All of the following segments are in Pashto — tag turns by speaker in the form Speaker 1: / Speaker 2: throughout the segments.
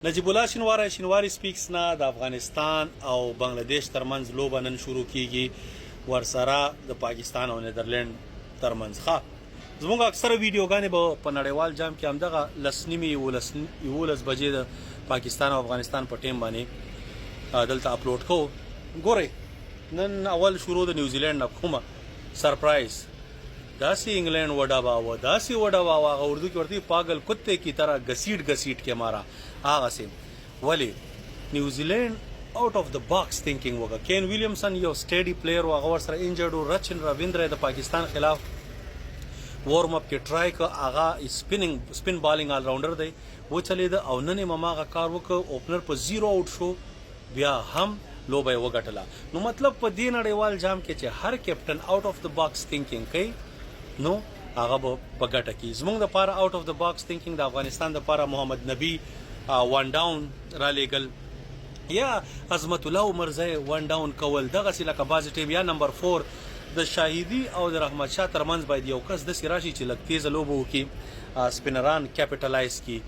Speaker 1: نجیب الله شینواری سپیکس نه د افغانستان او بنگلاديش ترمنځ لوبه نن شروع کیږي ورسره د پاکستان او نیدرلند ترمنځ ښه زموږ اکثره ویډیوګانې به په نړیوال جام کې همدغه لسنیمې یولس بجې د پاکستان او افغانستان په ټیم باندې دلته اپلوډ کوو ګورئ نن اول شروع د نیوزیلینډ نه کومه سرپرایز दासी इंग्लैंड वडा बावा दासी वडा बावा उर्दू की वर्ती पागल कुत्ते की तरह घसीट के मारा आगा से वली New Zealand out of the box thinking होगा केन विलियमसन यो स्टेडी प्लेयर होगा और सर इंजर्ड रचिन रविंद्र द पाकिस्तान खिलाफ वार्म अप के ट्राई का आगा स्पिन बॉलिंग ऑलराउंडर दे वो चले द औनने ममा का कार वो ओपनर पर 0 आउट शो बिया हम लोबे वगटला नो मतलब په دې نړیوال جام کې چې هر کیپټن آउट اف د باکس تھینکینګ کوي نو هغه په ګټه کې زمونږ د پاره آउट اف د باکس تھینکینګ د افغانستان د پاره محمد نبی وان ډاون را لېګل یا عظمت الله مرزه وان ډاون کول دغه سې لکه باز ټیم یا نمبر 4 د شاهدی او د رحمت شاه ترمنځ باید یو کس د سراشي چې لک تیز لوبو کې سپینران کیپټلایز کی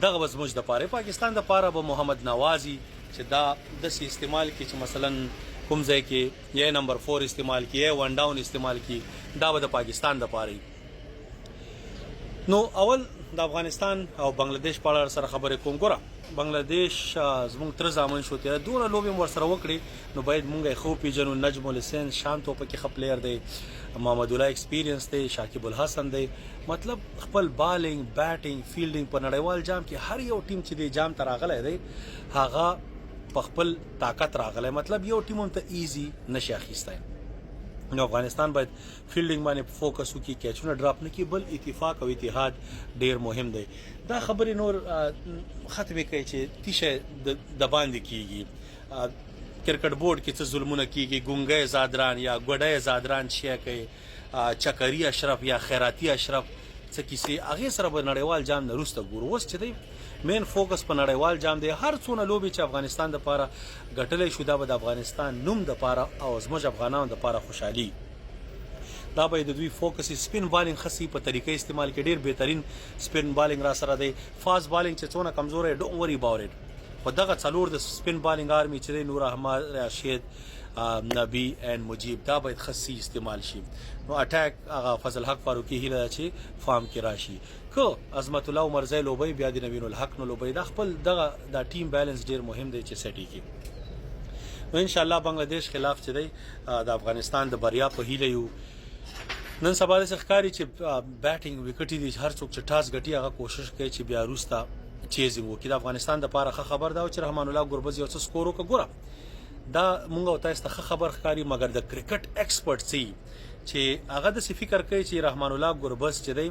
Speaker 1: دغه زموږ د پاره پاکستان د پاره به محمد نوازی چې دا د سی استعمال کی چې مثلا کوم ځای کې یا نمبر 4 استعمال کی یا ون ډاون استعمال کی دا به د پاکستان د پاره نو اول د افغانستان او بنگلاديش په اړه سره خبرې کوم ګوره بنگلاديش زموږ تر ځامن شو ته دوه لوبي ور سره وکړي نو باید مونږه خو پیجنو نجم الحسین شانتو په کې خپلیر دی محمد الله ایکسپیرینس دی شاکیب الحسن دی مطلب خپل بالینګ بیټینګ فیلډینګ په نړیوال جام کې هر یو ټیم چې دی جام ته راغلی دی هغه په خپل طاقت راغلی مطلب یو ټیم هم ته ایزی نشي اخیستی نو افغانستان باید فیلډینګ باندې فوکس وکړي کیچونه ډراپ نه کړي بل اتفاق او اتحاد ډیر مهم دی دا خبرې نور ختمې کوي چې تیشه د باندې کیږي کرکټ بورډ کې څه ظلمونه کیږي ګونګې زادران یا ګډې زادران شي کوي چکری اشرف یا خیراتی اشرف څه کیسې هغه سره به نړیوال جام نه روسته ګورو اوس چې دی مین فوکس په نړیوال جام دی هر څونه لوبي چې افغانستان د پاره غټلې شو دا به د افغانستان نوم د پاره او زموږ افغانانو د پاره خوشحالي دا به د دوی فوکس سپین بالینګ خاصي په طریقې استعمال کې ډیر بهترین سپین بالینګ را سره دی فاست بالینګ چې څونه کمزور ډونټ وری اباوت اټ خو دغه څلور د سپین بالینګ آرمي چې نور احمد راشد نبی ان مجیب دا باید خاصي استعمال شي نو اٹیک هغه فضل حق فاروقی هله چې فارم کې راشي کو عظمت الله مرزه لوبي بیا د نبین الحق نو لوبي د خپل دغه د ټیم بیلانس ډیر مهم دی چې سټی کی نو ان شاء الله بنگلاديش خلاف چې دی د افغانستان د بریا په هیله یو نن سبا د ښکاری چې بیټینګ وکټي دي هر څوک چې ټاس غټي هغه کوشش کوي چې بیا روستا چیزینګ وکړي د افغانستان د پاره خبر دا چې رحمان الله ګوربز یو څه سکور وکړه دا مونږ او تاسو ته خبر ښکاری مګر د کرکټ ایکسپرت سي چې هغه د فکر کوي چې رحمان الله ګوربز چې دی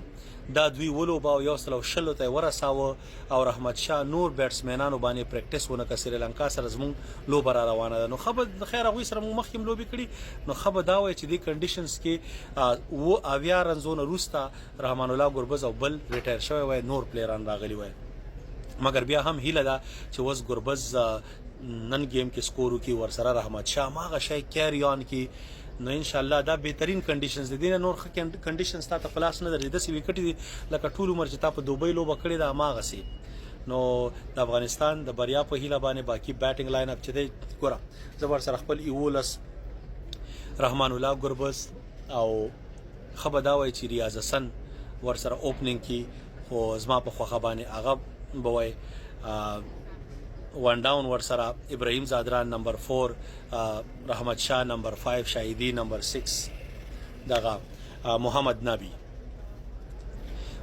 Speaker 1: دا دوی ولو با یو سلو شلو ته ورساوه او رحمت شاه نور بیټسمنانو باندې پریکټیس ونه کړ سریلانکا سره زموږ لوبه را روانه ده نو خبر خیر هغه سره مخکیم لوبي کړي نو خبر دا وای چې د کنډیشنز کې و اویا رنزونه روستا رحمان الله ګوربز او بل ریټایر شوی وای نور پلیران راغلی وای مګر بیا هم هیله ده چې وس ګوربز نن گیم کې سکور وکي ور سره رحمت شاه ماغه شای کیری آن کی نو ان شاء الله دا بهترین کنډیشنز دي نور کنډیشنز ته پلاس نه درې د سی وکټ دي لکه ټول عمر چې تا په دوبۍ لوبه کړې دا ماغه سي نو د افغانستان د بریا په هیله باندې باقی بیټینګ لاین اپ چې دی ګوره زبر سره خپل ایولس رحمان الله ګربز او خبرداوي چې ریاض حسن ور سره اوپننګ کی خو زما په خوخه باندې هغه بوي ون ډاون ور سره ابراهیم زادران نمبر 4 رحمت شاه نمبر 5 شاهدی نمبر 6 دغه محمد نبی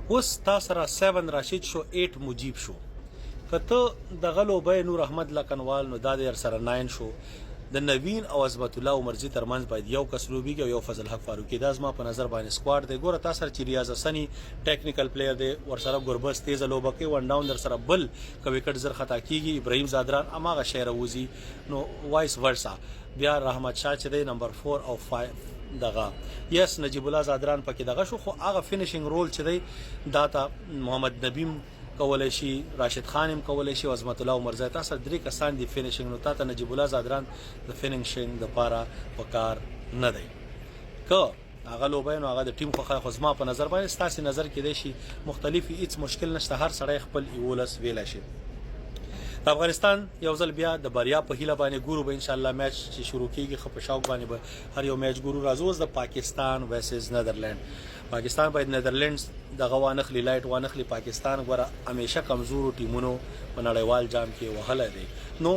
Speaker 1: اوس تاسو را 7 راشد شو 8 مجیب شو کته دغه لوبه نور احمد لکنوال نو د سره 9 شو د نوین او عظمت الله عمرزی ترمنځ باید یو کس لوبیږي او یو فضل حق فاروقی دا زما په نظر باندې سکواډ دی ګوره تاسو چې ریاض حسنی ټیکنیکل پلیئر دی ور سره ګوربز تیز لوبه کوي ون ډاون در سره بل کوي کټ زر خطا کیږي ابراهیم زادران اماغه شهر وزي نو وایس ورسا بیا رحمت شاه چې دی نمبر 4 او 5 دغه یس نجیب الله زادران پکې دغه شو خو هغه فینیشینګ رول چې دی داتا محمد نبیم کولای شي راشد خان هم کولای شي عظمت الله مرزه تاسو درې کسان دي فینیشینګ نو تاسو نجیب الله زادران د فینیشینګ د پاره وکار نه دی که هغه لوبه نو هغه د ټیم خو زما په نظر باندې ستاسو نظر کې دی شي مختلفي هیڅ مشکل نشته هر سړی خپل ایولس ویل شي د افغانستان یو ځل بیا د بریا په هیله باندې ګورو به ان شاء الله میچ چې شروع کیږي خو په شوق باندې به هر یو میچ ګورو. راځو اوس د پاکستان ورسز نیدرلند. پاکستان باید نیدرلندز دغه وانخلي لایټ وانخلي. پاکستان غوړه همیشه کمزورو ټیمونو په نړیوال جام کې وهله دی. نو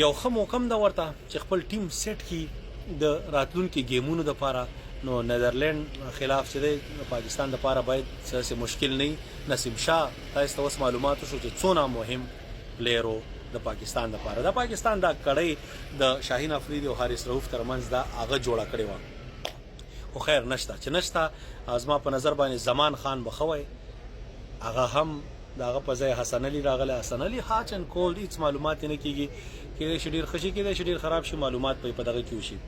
Speaker 1: یو ښه موقم دا ورته چې خپل ټیم سیټ کی د راتلونکو گیمونو لپاره. نو نیدرلند خلاف چې دی پاکستان لپاره باید څه مشکل نه. نسیم شاه تاسو ته اوس معلومات شو چې څونه مهم پلیرو د پاکستان لپاره. د پاکستان دا کړی د شاهین افریدي او حارث رؤف ترمنځ دا هغه جوړه کړې و. خو خیر نشته چې نشته. ازما په نظر باندې زمان خان بخوي هغه هم داغه په ځای حسن علي راغله. حسن علي هاچ ان کولډ هیڅ معلومات نه کیږي کې شډیر خشي کې شډیر خراب شي معلومات په دغه کې وشي.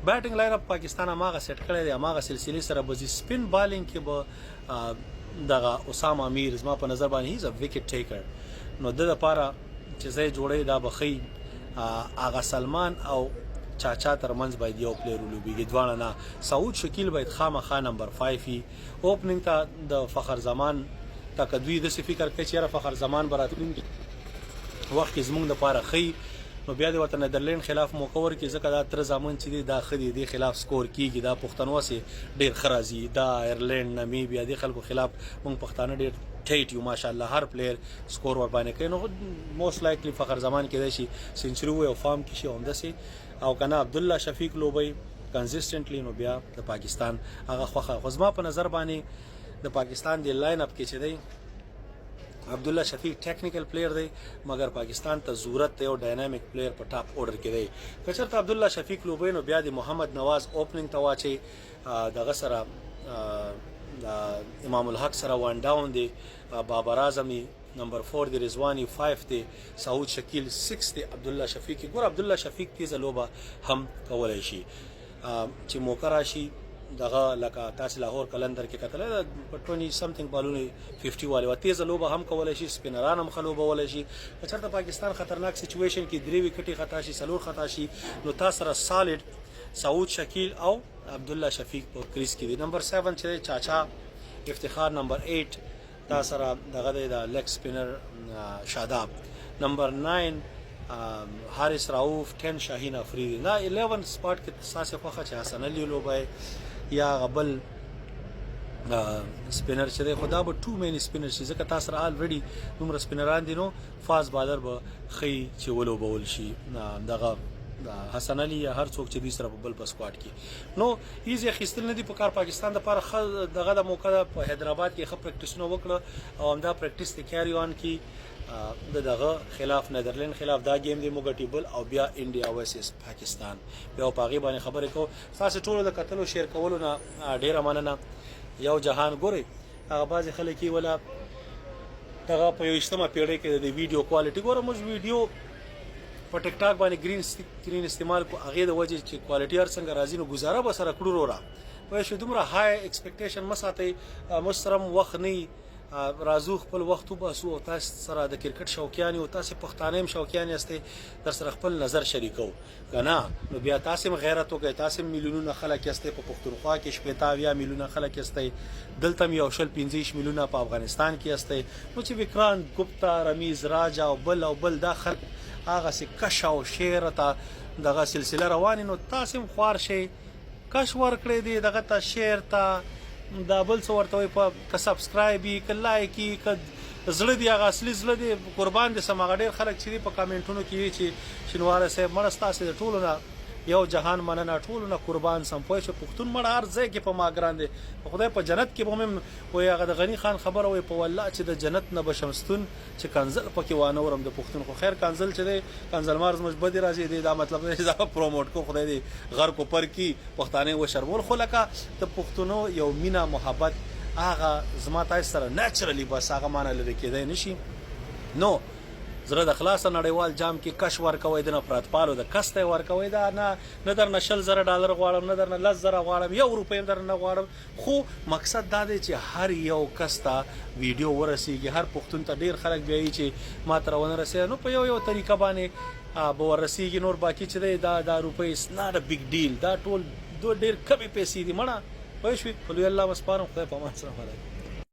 Speaker 1: بیټینګ لاین اپ پاکستان هغه سیټ کړی دی هغه سلسله سره بزي. سپین بالینګ کې به دغه اسامه امیر زما په نظر باندې هیز ا وکټ ټیکر. نو د لپاره چې زې جوړې دا بخي اغا سلمان او چاچا ترمنځ باید یو پلیر ولوبېږي دوانه نه. سعود شکیل باید خامخا نمبر 5 وي. اوپننګ ته د فخر زمان تکدوی د فکر کوي چې فخر زمان براتلونکي وخت کې زمونږ لپاره خي. نو بیا د وطن نیدرلند خلاف موقور کې ځکه دا تر زمون چې دا خدي دی خلاف سکور کیږي. دا پښتنو سي ډیر خرازي. دا ایرلند نامیبیا د خلکو خلاف مونږ پښتانه ډیر ټیټ یو ماشاءالله. هر پلیر سکور ور باندې کوي. نو موست لایکلی فخر زمان کې دی شي سنچري او فارم کې شي همدا سي او کنه عبد الله شفیق لوبي کنسیسټنټلی. نو بیا د پاکستان هغه خوخه خزما په نظر باندې د پاکستان دی لاین اپ کې چې دی عبد الله شفیق ټیکنیکل پلیر دی مګر پاکستان ته ضرورت دی او ډاینامیک پلیر په ټاپ اورډر کې دی. کچرته عبد الله شفیق لوبي نو بیا د محمد نواز اوپننګ ته واچي. دغه سره امام الحق سره وان ډاون دی. بابر اعظمي نمبر 4 دی. رضوانی 5 دی. سعود شکیل 6 دی. عبد الله شفیق ګور عبد الله شفیق تیز لوبه هم کولای شي چې موقع راشي. دغه لکه تاسو لاهور کلندر کې کتل په 20 سمثینګ بالونه 50 والے تیز لوبه هم کولای شي. سپینران هم خلوبه ولای شي. چرته پاکستان خطرناک سچويشن کې درې وکټي خطا شي سلور خطا شي. نو تاسو سره سالډ سعود شکیل او عبد الله شفیق په کریس کې دي. نمبر 7 چې چاچا افتخار. نمبر 8 تاسو سره دغه د لیگ سپینر شاداب. نمبر 9 حارث رؤف. 10 شاهین افریدی. دا 11 سپاٹ کې تاسو خوخه چې حسن علي لوبای یا غبل سپینر چې خدا به ټو مین سپینر شي ځکه تاسو را الریډي دومره سپینران دي. نو فاز بالر به خي چې ولو بول شي دغه حسن علي یا هر څوک چې دوی سره په بل سکواډ کې. نو ایزي خستل نه دي په کار. پاکستان د لپاره دغه د موقع په حیدرآباد کې خپل پریکټیسونه وکړه او همدا پریکټیس ته کیری اون کی دغه خلاف نیدرلند خلاف دا گیم دی موګټیبل او بیا انډیا ورسز پاکستان. بیا په هغه باندې خبرې کو. تاسو ټول د کتلو شیر کولو نه ډیره مننه. یو جهان ګوري هغه بعضی خلک ولا دغه په 20مه پیړۍ کې د ویډیو کوالټي ګوره. موږ ویډیو په ټیک ټاک باندې گرین سکرین استعمال کو هغه د وجه چې کوالټي هر څنګه راځي نو گزاره به سره کړو را. په شو دومره های ایکسپیکټیشن مساتې مسترم وخت نه رازو خپل وخت وباسو. تاسو سره د کرکټ شوقیان او تاسو پښتانه هم شوقیان یاستئ در سره خپل نظر شریکو کنه. نو بیا تاسو غیرت وکړئ. تاسو میلیونونه خلک یاستئ په پښتونخوا کې 70 میلیونه خلک یاستئ. دلته یو شل 15 میلیونه په افغانستان کې یاستئ. نو چې وکران ګپتا رمیز راجا او بل داخل هغه سي کش او شیر ته دغه سلسله روانه. نو تاسو خوار شي کش ورکړې دي دغه ته شیر ته دا بل څو ورته په ک سبسکرایبي ک لایکي ک زړه دی هغه اصلي زړه دی قربان دي سمغه ډیر خلک چې په کامنټونو کې چې شنواره صاحب مرستا سي ټولو نه یو جهان مننه ټولو نه قربان سم پوه شو. پښتون مړ هر ځای کې په ما ګران دي خدای په جنت کې به هم وي. هغه د غنی خان خبره وي په والله چې د جنت نه بشمستون چې کنزل پکې وانه ورم د پښتون خو خیر کنزل چې دی کنزل مارز مجبدي راځي دی دا مطلب نه دا پروموټ کو خدای دی غر کو پر کی پښتانه و شرمول خلکا د پښتونو یو مینا محبت هغه زما تاسو سره نېچرلی بس هغه معنی لري کېدای نشي. نو زړه د خلاص نړیوال جام کې کش ورکوي د نفرت پالو د کسته ورکوي دا نه در نشل زره ډالر غواړم نه در نه لز زره غواړم یو روپیم در نه غواړم. خو مقصد دا دی چې هر یو کسته ویډیو ورسیږي. هر پښتون ته ډیر خلک بیاي چې ما تر ونه رسي. نو په یو طریقه باندې به ورسیږي. نور باقی چې دا روپۍ اس ناٹ ا بیگ ډیل. دا ټول ډیر کمی پیسې دي مړه پوه شو. په الله وسپارم خدای په امان سره.